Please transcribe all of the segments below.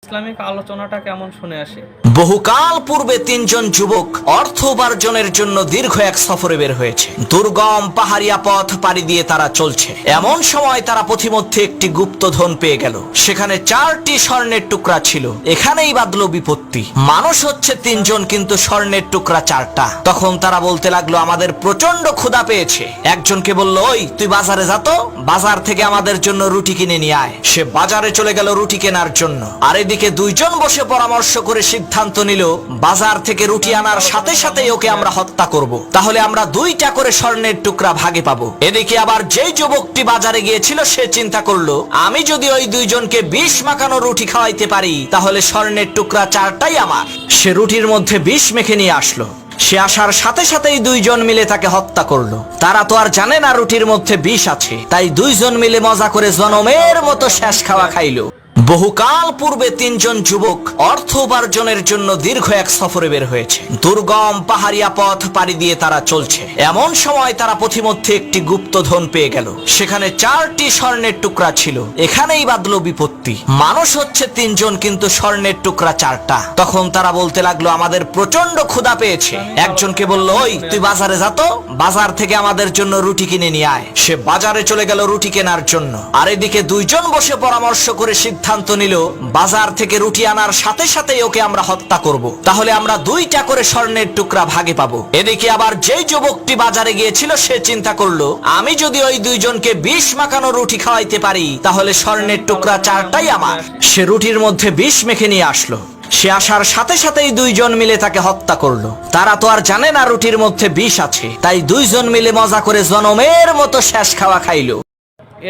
Islamic আলোচনাটা কেমন শুনে আসে। বহুকাল পূর্বে তিনজন যুবক অর্থ উপার্জনের জন্য দীর্ঘ এক সফরে বের হয়েছে। দুর্গম পাহাড়িয়া পথ পাড়ি দিয়ে তারা চলছে। এমন সময় তারা পথিমধ্যে একটি গুপ্তধন পেয়ে গেল। সেখানে 4টি স্বর্ণের টুকরা ছিল। এখানেই বাঁধল বিপত্তি। মানুষ হচ্ছে 3জন, কিন্তু স্বর্ণের টুকরা 4টা। তখন তারা বলতে লাগলো, আমাদের প্রচন্ড ক্ষুধা পেয়েছে। একজনকে বলল, ওই তুই বাজারে যা তো, বাজার থেকে আমাদের জন্য রুটি কিনে নিয়ে আয়। সে বাজারে চলে গেল রুটি কেনার জন্য। আর এদিকে 2জন বসে পরামর্শ করে সিদ্ধান্ত নিল, বাজার থেকে রুটি আনার সাথে সাথেই ওকে আমরা হত্যা করব। তাহলে আমরা 2টা করে স্বর্ণের টুকরা ভাগে পাবো। এদিকে আবার যেই যুবকটি বাজারে গিয়েছিল সে চিন্তা করলো, আমি যদি ওই 2জনকে বিষ মাখানো রুটি খাওয়াইতে পারি তাহলে স্বর্ণের টুকরা 4টাই আমার। সে রুটির মধ্যে বিষ মেখে নিয়ে আসলো। সে আসার সাথে সাথেই 2জন মিলে তাকে হত্যা করলো। তারা তো আর জানে না রুটির মধ্যে বিষ আছে, তাই 2জন মিলে মজা করে জনমের মতো শেষ খাওয়া খাইলো। বহুকাল পূর্বে 3জন যুবক অর্থ উপার্জনের জন্য দীর্ঘ এক সফরে বের হয়েছে। দুর্গম পাহাড়িয়া পথ পাড়ি দিয়ে তারা চলছে। এমন সময় তারা পথিমধ্যে একটি গুপ্তধন পেয়ে গেল। সেখানে 4টি স্বর্ণের টুকরা ছিল। এখানেই বাঁধল বিপত্তি। মানুষ হচ্ছে 3জন, কিন্তু স্বর্ণের টুকরা 4টা। তখন তারা বলতে লাগলো, আমাদের প্রচন্ড ক্ষুধা পেয়েছে। একজনকে বলল, ওই তুই বাজারে যা তো, বাজার থেকে আমাদের জন্য রুটি কিনে নিয়ে আয়। সে বাজারে চলে গেল রুটি কেনার জন্য। আর এদিকে 2জন বসে পরামর্শ করে সিদ্ধান্ত নিল, বাজার থেকে রুটি আনার সাথে সাথেই ওকে আমরা হত্যা করব। তাহলে আমরা 2টা করে স্বর্ণের টুকরা ভাগে পাবো। এদিকে আবার যেই যুবকটি বাজারে গিয়েছিল সে চিন্তা করলো, আমি যদি ওই 2জনকে বিষ মাখানো রুটি খাওয়াইতে পারি তাহলে স্বর্ণের টুকরা 4টাই আমার। সে রুটির মধ্যে বিষ মেখে নিয়ে আসলো। সে আসার সাথে সাথেই 2জন মিলে তাকে হত্যা করলো। তারা তো আর জানে না রুটির মধ্যে বিষ আছে, তাই 2জন মিলে মজা করে জনমের মতো শেষ খাওয়া খাইলো।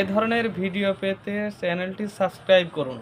এ ধরনের ভিডিও পেতে চ্যানেলটি সাবস্ক্রাইব করুন।